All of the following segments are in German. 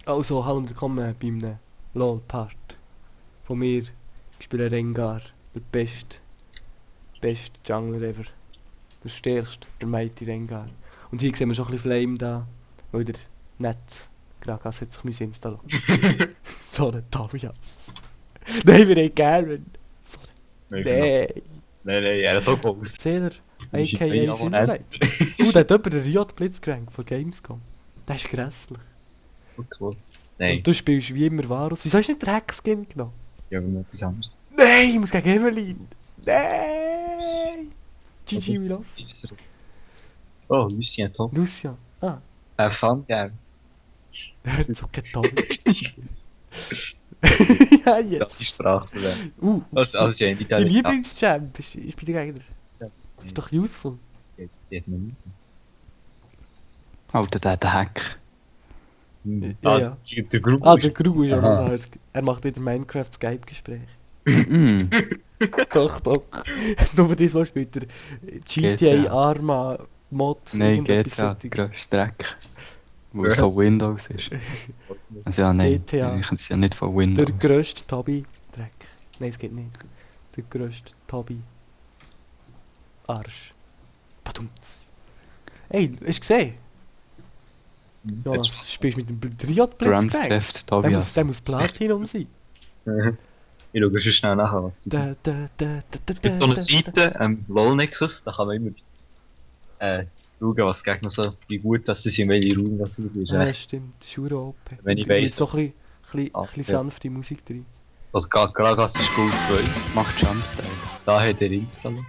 Also, hallo und willkommen bei einem LOL-Part. Von mir, ich spiele Rengar, der beste Jungler ever. Der stärkste, der Mighty Rengar. Und hier sehen wir schon ein bisschen Flame da, weil der Netz Gragas hat sich installieren. So ein Tobias. Nein, wir haben Garen. So Nein, Nein. er hat auch Ghost. Erzähler, Ist a.k.a. ein Silverlight. Der hat jemand den Riot Blitz gerankt von Gamescom. Der ist grässlich. Cool. Nein, Und du spielst wie immer Varus. Wieso hast du nicht den Hackskin genommen? ja, aber noch etwas anderes. Nein, ich muss gegen Evelyn. Nein. GG, wie los? Oh, Lucien, top. Lucia. Ah, Fun, ja. der hat so getan. Das Ja, ist yes. Sprache. Also ja, in Die Italien. Lieblingschamp ist bei der Gegner. Ist doch useful. Die hat man nicht. Alter, der hat den Hack. Ja. Der Gruppe Ah, der Gru ist auch noch Aha. da. Er macht wieder Minecraft Skype-Gespräch. Mhm. Doch. Nur das, was spielt der GTA GTA. Arma Mod. Nein, irgendetwas GTA, solches. der grösste Dreck. Wo es von Windows ist. Also ja, nein. GTA. Ich kann es ja nicht von Der Windows. grösste Tobi Dreck. Nein, es geht nicht. Der grösste Tobi Arsch. Badumts. Ey, hast du gesehen? Jonas, du spielst mit dem Riot-Blitz Grand Gang. Theft Der Tobias. muss Platinum sein. Ich schaue schon schnell nach, was sie sagen. Es gibt so eine Seite, LOL-Nexus, da kann man immer schauen, was die Gegner so, wie gut dass sie sind, welche Raum das sind. Das ist Ja, echt, stimmt. Das ist hure OP. Wenn ich Du weiss- willst noch ein bisschen Ah, bisschen ja. sanfte Musik drin. also Gragas ist gut 2. Macht Jumpstyle. Da hat er installiert.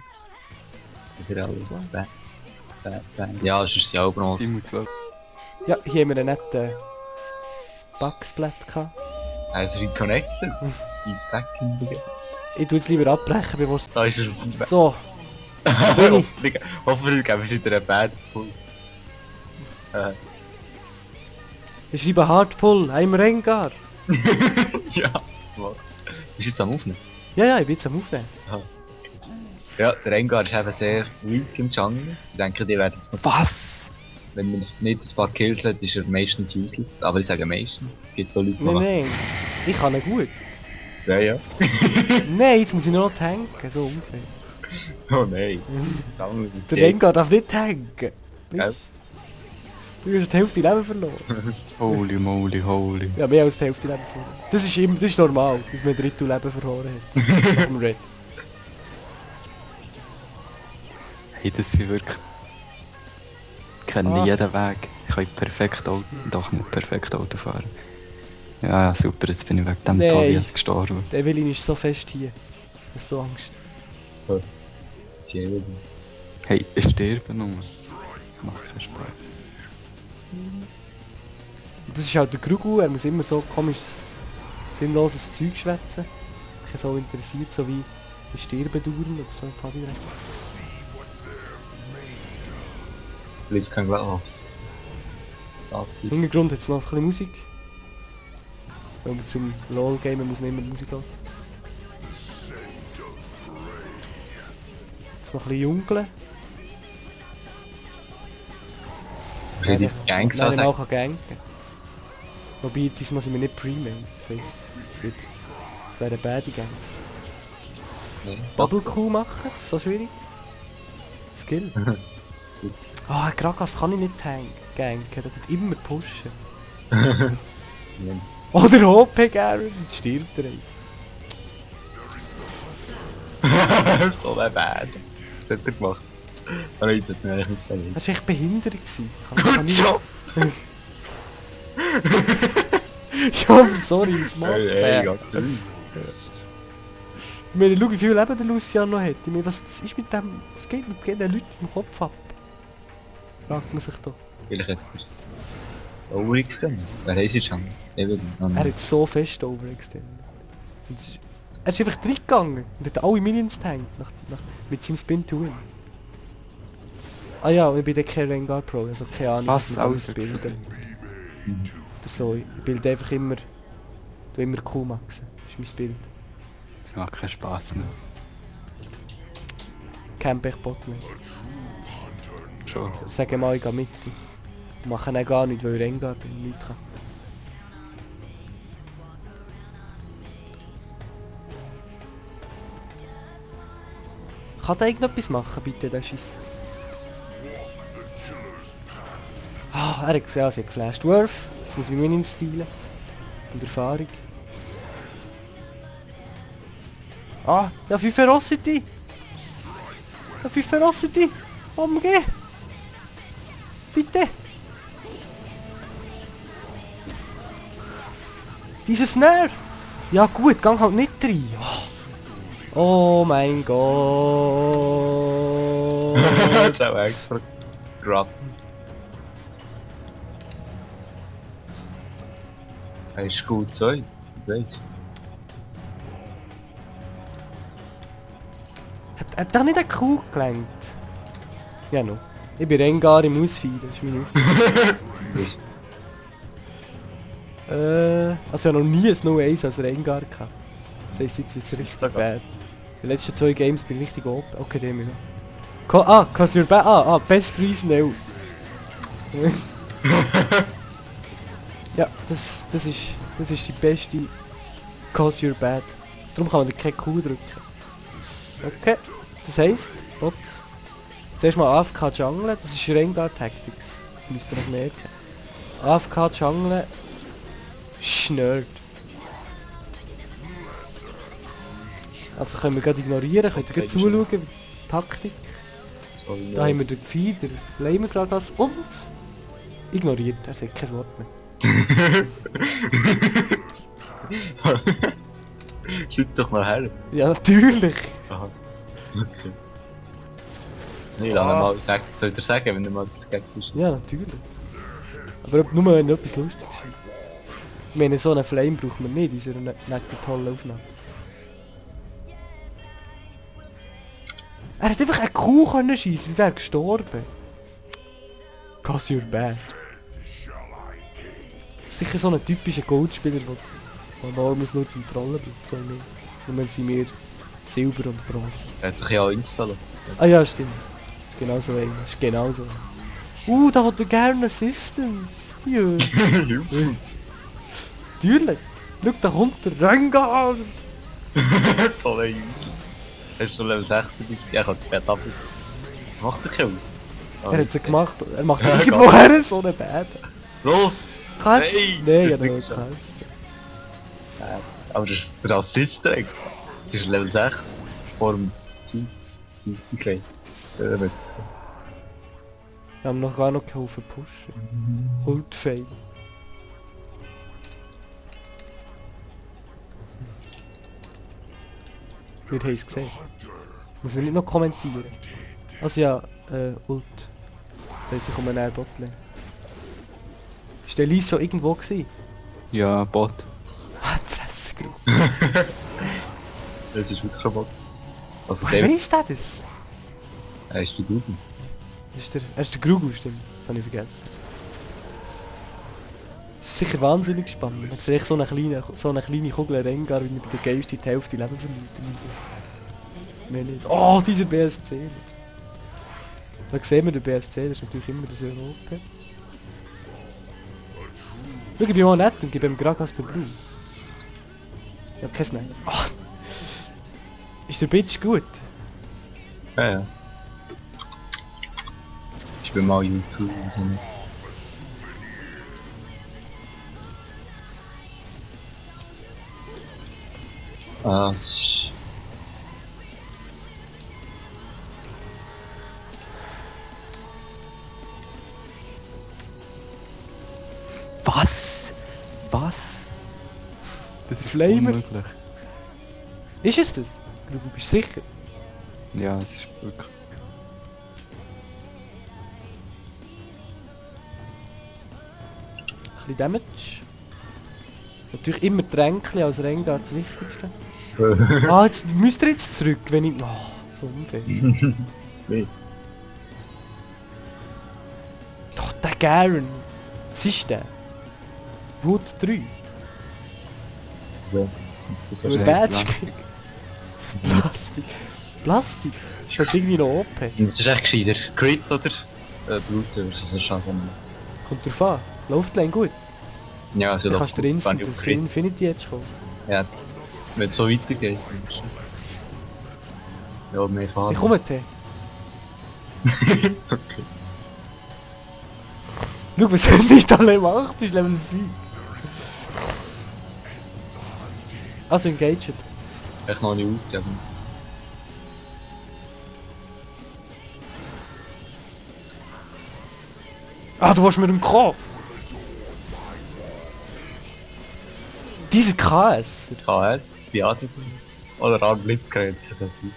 Das ist ja alles. Ja, es ist ja auch gross. 7-12. Ja, hier haben wir einen netten Bugsplat gehabt. Also reconnected. He's back in the game. Ich tu jetzt lieber abbrechen, bevor es... Da ist er schon back. So, bin ich. Hoffentlich geben wir wieder einen Bad Pull. Ich schreibe Hardpull, I'm Rengar. Ja. Wow. Bist du jetzt am Aufnehmen? Ja, ich bin jetzt am Aufnehmen. Ja, der Rengar ist eben sehr weak im Jungle. Ich denke, die werden jetzt noch... Was? Wenn man nicht ein paar Kills hat, ist er meistens useless. Aber ich sage meistens. Es gibt auch Leute, die... Nein. Ich kann ihn gut. Ja. Nein, jetzt muss ich noch tanken. So unfair. Oh nein. Der Rengar darf nicht tanken. Ja. Du hast die Hälfte Leben verloren. Holy moly. Ja, mehr als die Hälfte Leben verloren. Das ist normal, dass man ein Drittel Leben verloren hat. Nach dem Red. Hey, das sind wirklich... Ich kenne Ah. jeden Weg. Ich kann perfekt Auto... Doch nicht perfekt Auto fahren. Ja, super, jetzt bin ich wegen dem Nein. Tobias gestorben. Der Evelyn ist so fest hier. Ich hab so Angst. Hey, ich sterbe nur. Macht keinen Spaß. Und das ist halt der Grugu, er muss immer so komisches, sinnloses Zeug schwätzen. Ich so interessiert, so wie Sterben oder so. Hab ich recht. Jetzt kann ich auch. Im Hintergrund hat es noch ein bisschen Musik. Weil man zum LOL-Gamen muss man immer Musik hören. Jetzt noch ein bisschen jungeln. Die Gangs Wenn ich sagen. mal ganken kann. Wobei, diesmal sind wir nicht Pre-Mail. Das heisst, es wären beide Gangs. Double Q machen, so schwierig. Skill. Ah, Gragas kann ich nicht ganken, der tut immer pushen. Oder HP Garen, jetzt stirbt er einfach. So ein Bad. Was hat er gemacht? Aber jetzt hat er eigentlich nicht verletzt. Er war echt behindert. Gut Job! Ja, sorry, das macht Hey, ganz ruhig. Ich meine, schau, wie viel Leben der Lucian noch hat. Ich meine, was ist mit dem... Was geht mit den Leuten im Kopf ab? Fragt man sich doch. Vielleicht hat er... Overextend? Wer heisst er schon? Eben. Er hat so fest overextended. Er ist einfach reingegangen und hat alle Minions getankt mit seinem Spin to Win. Ah ja, und ich bin der kein Rengar Pro, also keine Ahnung, Was ich alles alles bilden. Oder so, ich bilde einfach immer Q-Maxen. Das ist mein Bild. Das macht keinen Spaß mehr. Camp ich Bot nicht. Schon. Sag mal, ich gehe mit. Machen auch gar nichts, weil ich Rengar bin, nichts kann. Kann der irgendetwas machen, bitte, der Schiss? Ah, er hat, ja, sie hat geflasht. Worth. Jetzt muss ich mich Minions steilen. Und Erfahrung. Ah, ja, 5 Ferocity! Ja, 5 Ferocity! OMG! Bitte! Dieser Snare! Ja gut, gang halt nicht rein. Oh mein Gott! Jetzt auch extra Scrub. Er ist gut so. Was weißt Hat er nicht eine Kuh gelenkt? Ja, no. Ich bin Rengar im Ausfeiden, das ist meine Aufgabe. du? Also ich habe noch nie ein 0-1 als Rengar gehabt. Das heisst, jetzt wird es richtig bad. Die letzten 2 Games bin ich richtig oben. Okay, den haben wir noch. Cause you're bad. Best reason ever. Ja, das ist die beste Cause you're bad. Darum kann man keine Q drücken. Okay, das heisst, Bots. Zuerst mal AFK Jungle, das ist Rengar Tactics. Müsst ihr noch merken. AFK Jungle. Schnurrt. Also können wir gerade ignorieren, könnt ihr gerade zuschauen. Taktik. Sorry, Da haben wir den Pfeil, den Flamer Gragas und ignoriert, er sagt kein Wort mehr. Schreib doch mal her. Ja, natürlich! Aha. Okay. Nee, lass ihn mal sagen, soll er sagen, wenn er mal etwas gegen ist. Ja, natürlich. Aber nur wenn etwas Lustiges ist. Ich meine, so einen Flame braucht man nicht in unserer netten, tollen Aufnahme. Er hätte einfach eine Kuh können schiessen, sie wäre gestorben. Cause you're bad. Sicher so ein typischer Goldspieler, der Normus nur zum Trollen braucht, so nicht. Nur sind wir Silber und Bronze. Er hat sich ja auch installiert. Ah ja, stimmt. Das ist genau so einer. Das ist genau so einer. Da hat er gerne Assistance. Ja. Natürlich. Schau, da kommt der Rengar. So ein Usel. Er ist so Level 96, er kann die Bett ab. Was macht der Kill? Er hat sie gemacht. Er macht sie irgendwo her, so eine Bäde. Los! Krass! Nein, das ja, ist das nicht ist krass. Aber das ist der Assist direkt. Das ist Level 6. Vor dem Ziel. Die Kleine. Der hat es gesehen. Wir haben noch gar noch geholfen pushen. Hultfein. Wir haben es gesehen. Ich muss nicht noch kommentieren. Also ja, Ult. Das heisst, ich komme näher Botlane. Ist der Lies schon irgendwo gewesen? Ja, Bot. Ah, die Fresse, Gru. Das ist wirklich ein Bot. Also Woher der weiss der das? er ist die Guten. Er ist der Grugu, stimmt. Das habe ich vergessen. Das ist sicher wahnsinnig spannend. Man sieht so eine kleine Kugel Rengar, wie er bei der Geist die Hälfte Leben verliert. Mehr nicht. Oh, dieser BSC. Da sehen wir den BSC, das ist natürlich immer der sehr OP. Schau, ich bin mal nett und gebe ihm Gragas den Blue. Ich hab keins mehr. Oh. Ist der Bitch gut? Ja, ja. Ich bin mal YouTube so nicht. Ah, Was? Was? Das ist Flamer. Unmöglich. Ist es das? Du bist sicher? Ja, es ist wirklich. Ein bisschen Damage. Natürlich immer Tränke als Rengar das Wichtigste. Jetzt müsst ihr jetzt zurück, wenn ich... Oh, so unfair. nee. Doch, der Garen. Was ist der? Wood 3. So. Das Nur ist Badge. Plastik. Plastik. Plastik? Das ist halt irgendwie noch OP. das ist echt gescheiter. Crit oder Blut, das ist ein Schaden. Kommt drauf an. Läuft Lane gut. Ja, also Dann kannst du dir instant das Crit. Infinity jetzt kommen. Ja, wenn es so weitergeht. Ja, mehr fahren. Ich komme Tee. Okay. Schau, was er nicht alle macht, das ist Level 5. Also engaged. Ich noch nicht Ulti, aber... Ah, du warst mit dem Kopf. Diese KS. KS, Beatmet. Oder an Blitzgerät, kann es sein.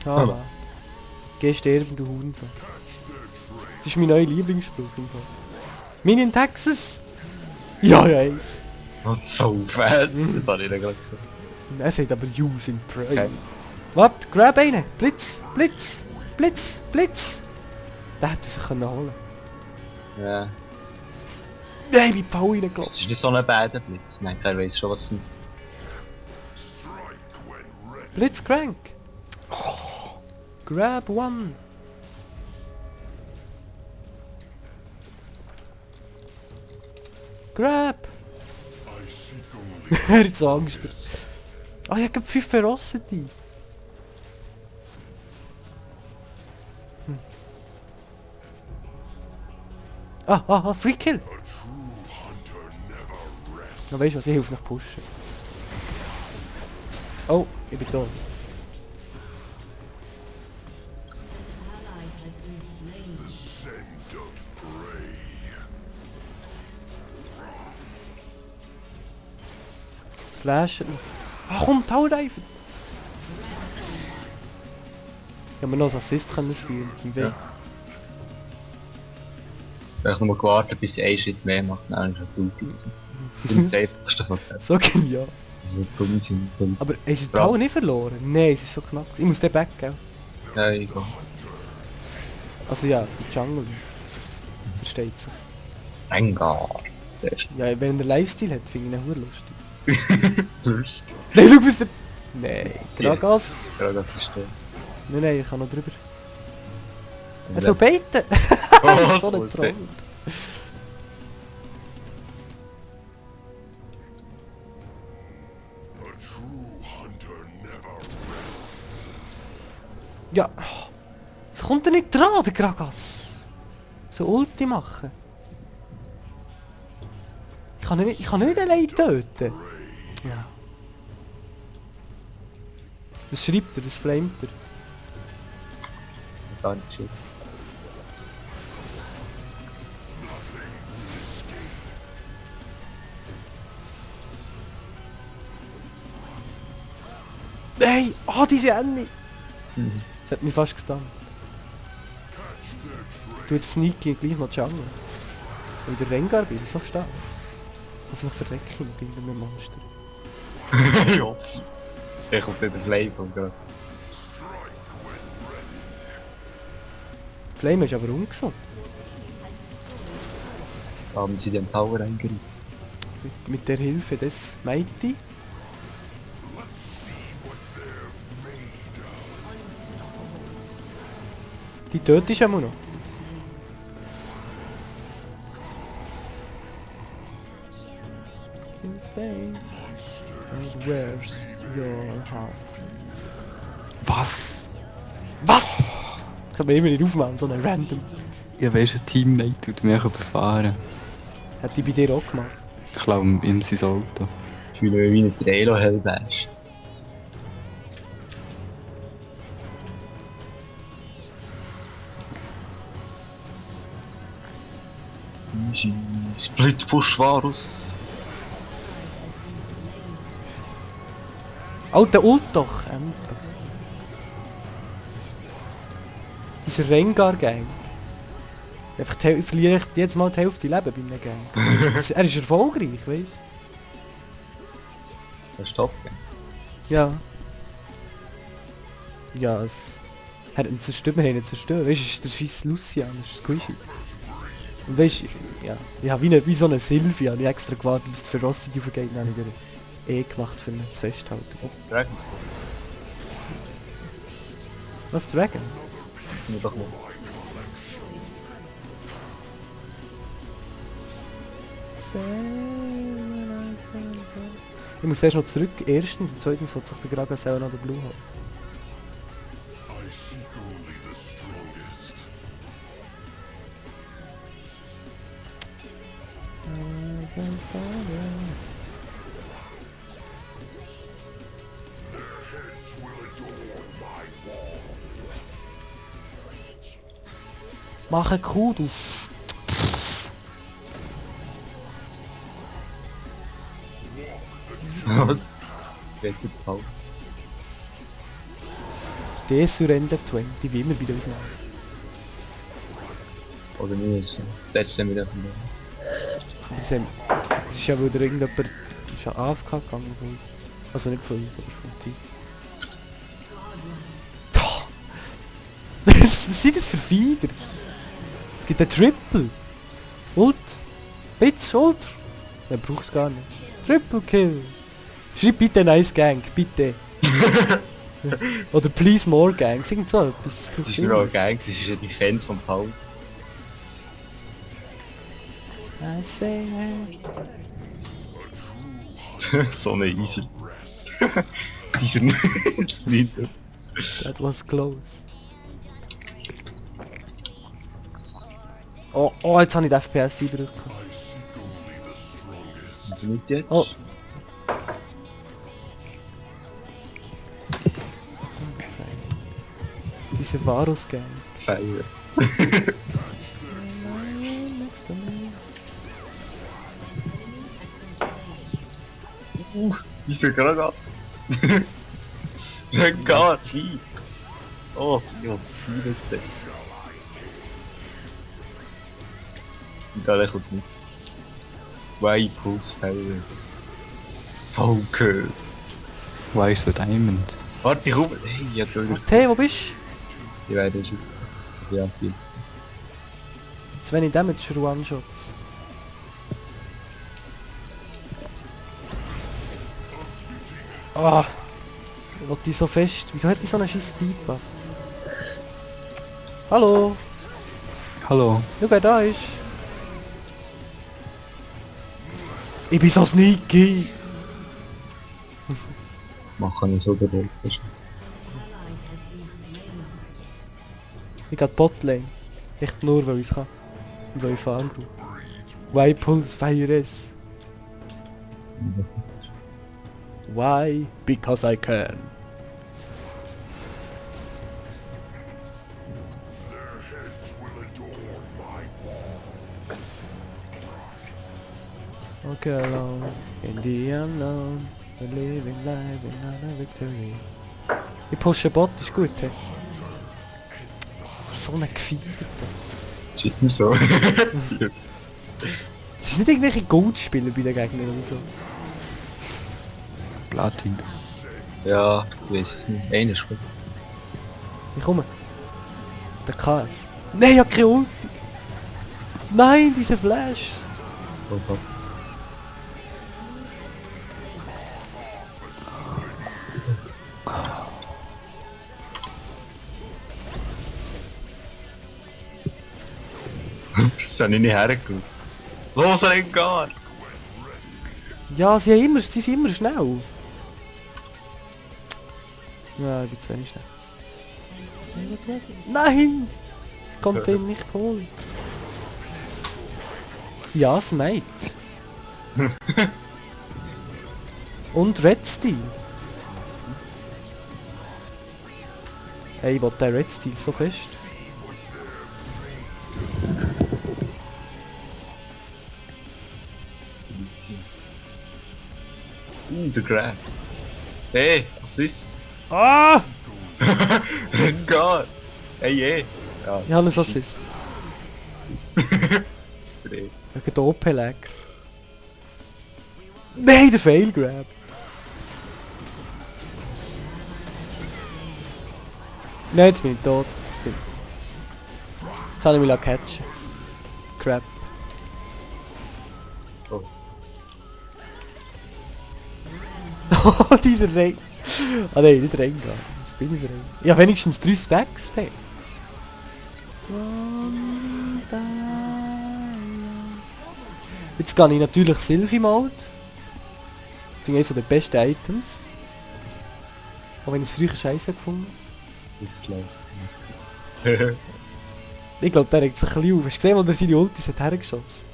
Ah. Geh sterben, du Hurensohn. Das ist mein neuer Lieblingsspruch im Fall. Minion Texas! Ja, ja, eins. Not so fast, das habe ich nicht gerade gesagt. Er sagt aber use in Prey. Okay. Warte, grab einen! Blitz! Blitz! Blitz! Blitz! Der hätte sich können holen. Ja. Nein, ich bin Pfau Das reingelassen. ist nicht so ein bäder Blitz. Nein, keiner weiß schon, was es sind. Blitzcrank! Grab one! Grab! Er hat so Angst. Ah, ich habe 5 Ferocity. Free Kill! Ja, weißt du was, ich helfe noch pushen. Oh, ich bin tot. Flashen. Ah komm, Towerdive! Ich habe mir noch als Assist können stehlen, im Weg. Ja. Ich habe nur gewartet, bis sie einen Schritt mehr macht, dann ist die Ulti raus. Das ist das einfachste von dem. So genial. So dumm sind. So... Aber haben sie die Bra- Tower nicht verloren? Nein, es ist so knapp. Ich muss den back, gell? Ja, egal. Also ja, die Jungle. Versteht sich. Rengar. Der ist Ja, wenn er Lifestyle hat, finde ich ihn lustig. Lust. Nein, schau, was der... Nein, Sehr. Gragas. Ja, das ist der. Nein, ich kann noch drüber. Er soll baiten! Oh, So ein Troll. Ja, es kommt er nicht dran, der Gragas. So Ulti machen. Ich kann ihn nicht allein töten. Ja. Was schreibt er? Was flamet er? Gar nicht shit. Nein! Ah, diese Annie! Mhm. Das hat mich fast gestunt. Du jetzt sneaky gleich noch Jungle. Weil der Rengar bin, so stark. Hoffentlich verrecke ich ihn gegen den Monster. Ja. Der kommt nicht das Leben, gerade. Flame ist aber ungesund. Da haben sie den Tower eingerissen. Mit der Hilfe des Mighty. Die tötet ist immer noch. Stay. And where's your heart? Was? Was? Ich kann mir immer nicht aufmachen, so eine random. Ja, weisst du, ein Teammate tut mich überfahren. Hat die bei dir auch gemacht? Ich glaube, ihm sein Auto. Ich fühle mich wie ein Trailer-Hellbash. Split Push Varus. Alter, ult doch! Endlich. Dieser Rengar-Gang. Einfach verliere ich jetzt mal die Hälfte Leben bei einem Gang. Er ist erfolgreich, weißt du? Der Stopp. Ja. Ja, es... Er hat ihn zerstört, wir haben ihn zerstört. Weißt du, es ist der scheiß Lucian, das ist Squishy. Und weißt du, ja, ich habe wie so eine Sylvie, habe ich extra gewartet, bis die Ferocity aufgeht, dann habe ich wieder gemacht für ihn zu festhalten. Oh, Dragon. was, Dragon? Nur doch mal. Ich muss erst noch zurück, erstens, und zweitens wollte sich der Gragas auch noch den Blue haben. Mach eine Kuh, du. Was? Rettet halt. Der Surrender 20, wie immer bei der Aufnahme. Oder nicht, das letzte Mal wieder von da. Es ist ja wieder irgendjemand ist ja AFK gegangen von uns. Also nicht von uns, aber vom Team. Was sind das für Feeders? Es gibt einen Triple. Ult. Bitch, Ult. Den brauchst du gar nicht. Triple Kill. Schreib bitte nice Gang, bitte. Oder please more Gangs, irgend so etwas. Das ist nur ein Gang, das ist ja die Fan vom Paul. I say So eine easy. Dieser Sniper. that was close. Oh, oh, jetzt habe ich die FPS einbrücken. Nicht jetzt? Oh. Diese Varus-Gang. Das Feiern. Next to me. Dieser Gragas. Gar viel. Oh, sie hat viele gesehen. Und da kommt nicht. Vipers Fires. Focus. Why so Diamond? Warte, komm! Hey, ich hab durch. Hey, wo bist Die werden schützen. Also ja, viel. du? Zu wenig Damage für One-Shots. Ah! Ich will die so fest. Wieso hat die so einen scheiß Speedbuff? Hallo! Hallo. Schau, wer da ist. Ich bin so sneaky! Machen ich so gedrückt. Ich gehe Botlane. Echt nur, weil ich es kann. Und weil ich Farm brauche. Why Pulse Fire S? Why? Because I can. Okay, alone in the unknown, we're living life without a victory. Ich pushe Bot, ist gut, hey. So ein Gefiederter. Shit mir so. Yes. Es sind nicht irgendwelche Goldspieler bei den Gegnern oder so. Platin. Ja, ich weiß es nicht. Einer ist gut. Ich komme. Der KS. Nein, ich hab keine Ulti. Nein, diese Flash. Oh Gott. Das habe ich nicht hergekommen. Los, Rengar! Ja, sie sind immer schnell. Ja, ich bin zu wenig schnell. Nein! Ich konnte ihn nicht holen. Ja, Smite. Und Red Steel. Hey, ich will den Red Steel so fest. Der Grab. Hey, was ist? Ah! Rengar! Hey, hey! Ja, Ich habe einen Assist. Dreh. Wegen der OP-Lags. Nein, der Fail Grab. Nein, jetzt bin ich tot. Jetzt habe ich mich catchen. Crap. Oh. Oh, dieser Ring. Ah nein, nicht Rengar. Das bin ich für Rengar. Ja, wenigstens 3 Stacks, der. Jetzt gehe ich natürlich Sylvie-Mode. Finde ich so die besten Items. Auch wenn ich es früher scheiße gefunden Jetzt läuft. Ich glaube, der regt sich ein bisschen auf. Hast du gesehen, wo er seine Ultis hat hergeschossen?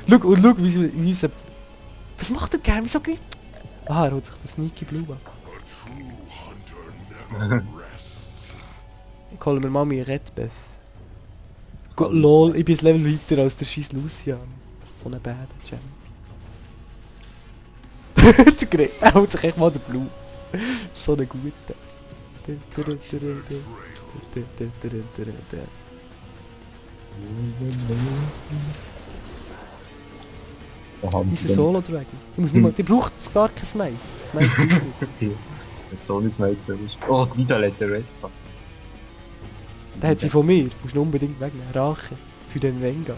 Schau, und schau, wie unser Was macht er gern? Wieso geht... Ah, er holt sich den Sneaky Blue an. Ich hole mir Mami einen Red Buff. Lol, ich bin ein Level weiter als der scheiß Lucian. So eine bad Champ. Der Gret, er holt sich echt mal den Blue. So eine gute. Dieser Solo-Dragon. Ich muss nicht mal... Die braucht gar kein Smite. Smite ist es. Jetzt ohne Smite ist. Oh, wieder lädt der Red Buff. Den hat sie von mir. Musst du unbedingt wegnehmen. Rache. Für den Rengar.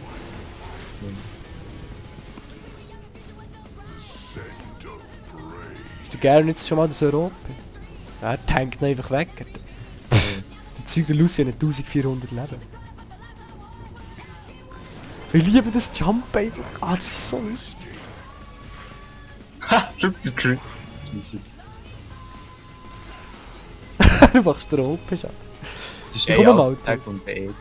Ist der Gern jetzt schon mal das Europa? Ja, er tankt ihn einfach weg. Der Zeug der Lucian hat 1400 Leben. Ich liebe das Jump einfach. Ah, das ist so lustig. Ha! Schau der Crit. Scheisse. Du machst den OP-Schaden. Das ist Ich komme mal Attack aus. und BX.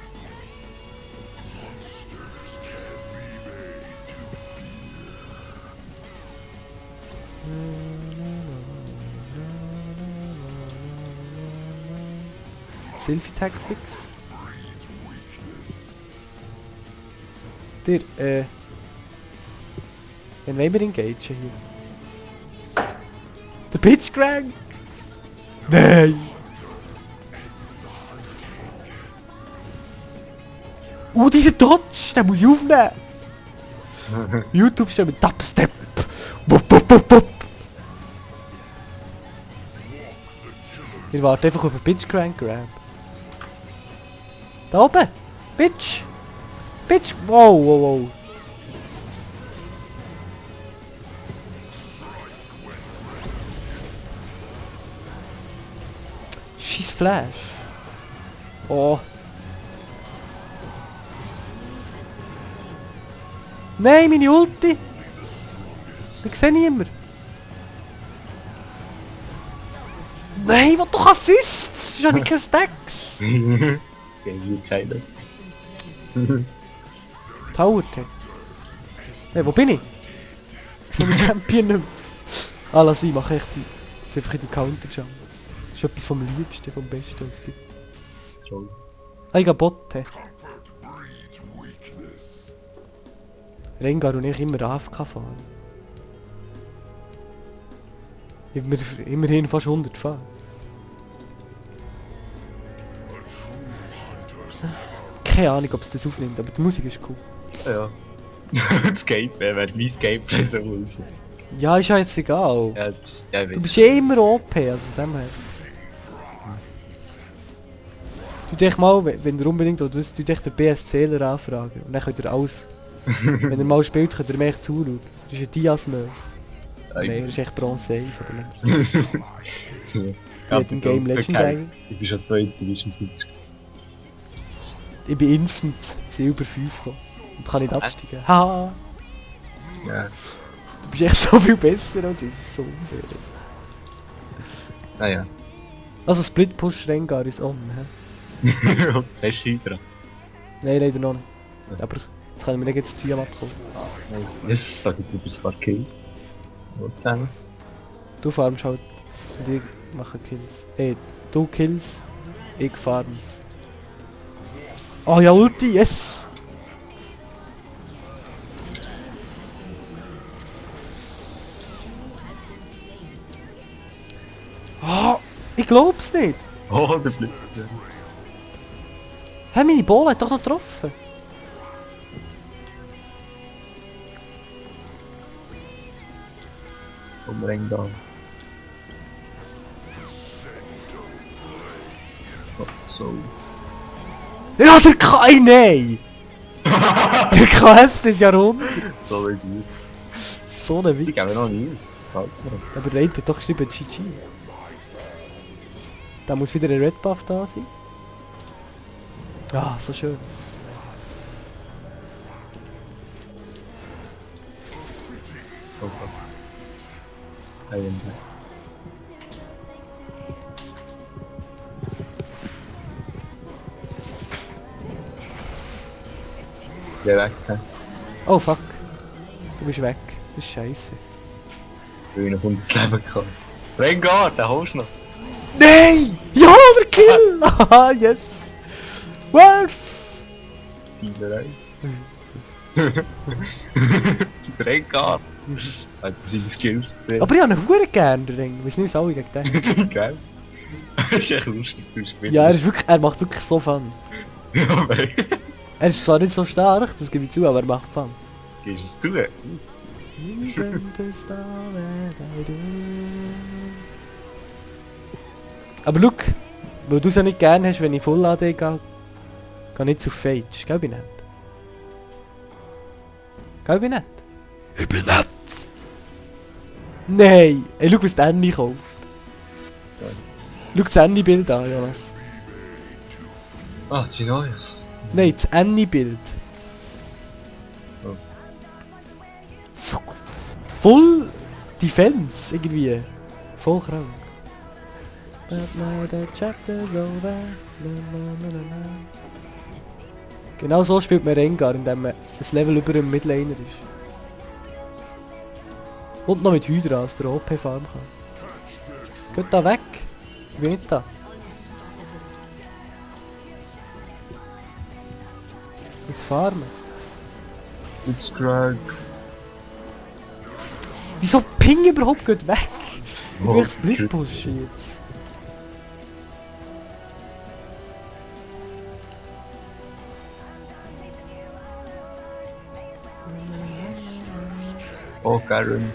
Sylphie Tactics. Der, wen wollen wir engagen hier? Der Pitchcrank! Nein! Dieser Dodge! Den muss ich aufnehmen! YouTube steht mit Dubstep! Wupp, wupp, wupp, wupp. Wir warten einfach auf einen Pitchcrank Grab. Da oben! Bitch! Bitch! Wow, wow, wow! Scheiß Flash! Oh! Nein, meine Ulti! Ich sehe niemand! Nein, ich will doch Assists! Das ist ja nicht kein Stacks! Okay, wie keiner. Tower Tech. Hey, wo bin ich? Ich sehe den Champion nicht mehr. Ah, lass ich, mach echt die. Ich bin einfach in den Counter jump. Das ist etwas vom Liebsten, vom Besten, was es gibt. Troll. Ah, ich gehe Bot. Rengar und ich immer AFK fahren. Ich habe mir immerhin fast 100 fahren. Keine Ahnung, ob es das aufnimmt, aber die Musik ist cool. Ja. Das Gameplay, wenn mein Gameplay so ist. Ja, ist ja jetzt egal. Ja, ich Du weiß. bist eh immer OP, also von dem her. Du dich mal, wenn du unbedingt willst, du dich den BSCler anfragen. Und dann könnt ihr alles... wenn er mal spielt, könnt ihr mir echt zuschauen. Das ist ein Diasmurf. Nein, er ist echt Bronze 1, aber nicht. Ja, Mit dem Game Legendary. Ich bin schon zweite Division Sieg. Ich bin instant Silber 5 gekommen. Und kann nicht absteigen. Haha! Ja. Du bist echt so viel besser als ich. Das ist so unfair. Naja. Also Split Push Rengar ist on, hä? Hast du Hydra? Nein, leider noch nicht. Aber jetzt können wir nicht jetzt Tiamat kommen. Nice. Yes, da gibt es über ein paar Kills. Wo zusammen? Du farmst halt und ich mache Kills. Du Kills, ich farms. Oh ja, Ulti, yes! Oh, ich glaub's nicht! Oh, der Blitz. Hä, meine Ball hat doch noch getroffen! Umring da. Oh, so. Ja, der Kai, nein! Der KS des Jahrhunderts! So wie gut. So eine Die Witz. geben noch nie. Das gefällt mir. Aber der hat doch geschrieben GG. Da muss wieder ein Red Buff da sein. Ah, so schön. So gut. Ein Geh weg, hä? Oh fuck. Du bist weg. Das ist scheiße. Weil ich noch 100 Leben kann. Rengar, den holst du noch. Nein! Ja, der Kill! Haha, yes! Worf! Dealerei. Rengar! Hat seine Skills gesehen. Aber ich habe ihn verdammt gerne, den Ring. Ich weiß nicht, was alle gegen den. Geil. Das ist echt lustig zu spielen. Ja, er macht wirklich so Fun. Ja, weil... Er ist zwar nicht so stark, das gebe ich zu, aber er macht Fun. Gehst du es zu? Aber look, weil du es ja nicht gerne hast, wenn ich Full AD gehe, geh nicht zu Phage, gell bin ich nicht? Gell bin ich nicht? Ich bin nett! Nein! Ey, schau, was der Annie kauft. Schau das Annie-Bild an, Jonas. Ah, Genius. Nein, das Annie-Bild. Oh. So voll Defense, irgendwie. Voll krank. But now the chapter's over. Genau so spielt man Rengar, indem man ein Level über dem Midlaner ist. Und noch mit Hydra, als der OP farmen kann. Geht da weg! Ich bin nicht da. Ich muss farmen. Subscribe. Wieso Ping überhaupt geht weg? Ich will Oh, das Split pushen jetzt. Oh, Garen.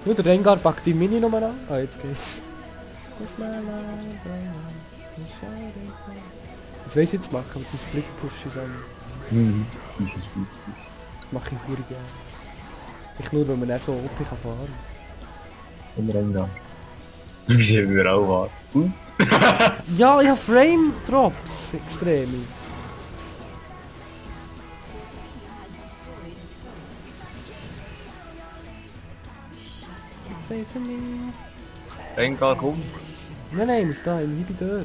Nur der Rengar packt die Mini nochmal an. Ah, jetzt geht's. Das weiss ich jetzt machen, mit dem Split-Push zusammen. Dieses gut. Das mache ich verdammt gerne. Nicht nur, weil man dann so OP kann fahren. Und Rengar. Du siehst wieder auch an. Und? Ja, ich habe Frame-Drops extrem. Rengar, komm. Nein, ich muss da, im Inhibitor.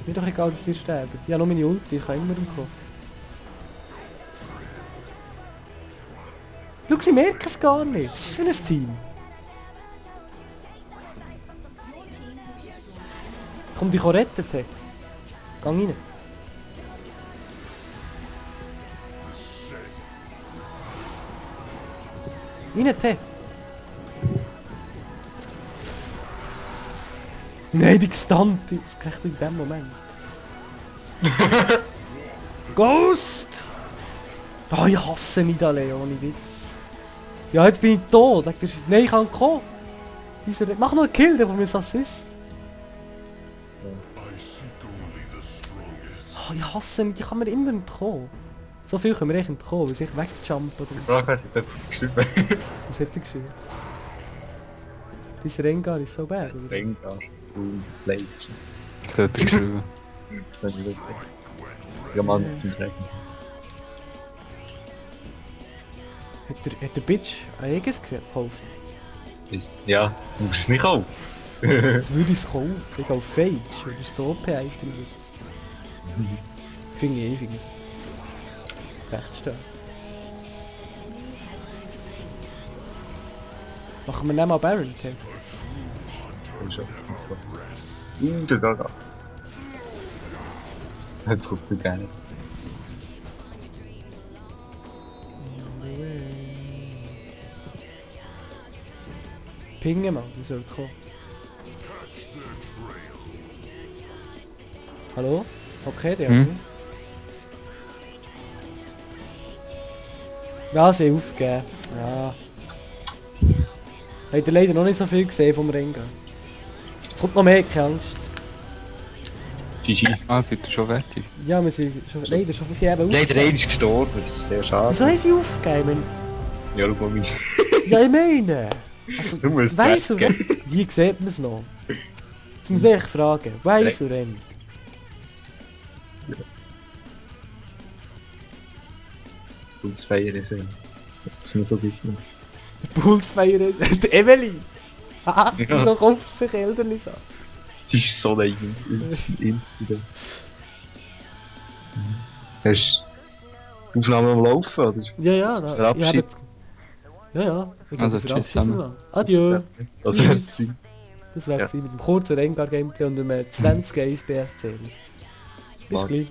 Mir doch egal, dass die sterben. Ich habe nur meine Ulti, ich kann immer umkommen. Schau, sie merken es gar nicht. Was ist das für ein Team? Komm, dich retten, hey. Geh rein. Rein, hey. Nein, ich bin gestunt. Ausgerechnet in dem Moment. Ghost! Oh, ich hasse Nidalee, ohne Witz. Ja, jetzt bin ich tot. Nein, ich kann kommen. Mach noch einen Kill, der mir ein Assist. Oh, ich hasse nicht, ich kann mir immer entkommen. So viel können wir echt entkommen, weil ich wegjumpen oder Frage hat etwas geschrieben. was hat er geschrieben? Dein Rengar ist so bad, oder? Rengar. Place. Das hat er geschrieben. Das ist witzig. Ja, Mann, zum Schrecken. Hat der Bitch ein Aegis gekauft? Ja, du musst es nicht auf. Das würde ich kaufen. Ich gehe auf Phage, weil das ist das OP-Item jetzt. Finde ich ewig. Recht stark. Machen wir nicht mal Baron-Test. Schon zum Tor. Der Gaga. Jetzt kommt mir gerne. Pingen mal, wir sollten kommen. Hallo? Okay, der. Ja, sie haben aufgegeben. Ja. Habt ihr leider noch nicht so viel gesehen vom Rengar. Es kommt noch mehr, keine Angst. GG. Ah, seid ihr schon fertig? Ja, wir sind schon, leider schon, sie haben Leider einer ist gestorben, das ist sehr schade. Wieso haben sie aufgegeben? Ja, schau mal mich. Ja, ich meine! Also, Du musst weiss es du, hier sieht man es noch. Jetzt muss man echt fragen, weiss du rennt? Pulsfeier ist nicht so wichtig. Der Pulsfeier, der Evelyn! So kauft sich Elderli an. Es ist so ein Incident. Hast du die Aufnahme am Laufen, oder? Ja, ich habe Verabschied. jetzt... Ja, ich Also, glaube, tschüss zusammen. mal. Adieu. Das Tschüss. wär's. Das wär's mit dem kurzen Rengar-Gameplay und dem 20 1 BS-Zähler. Bis Mag. gleich.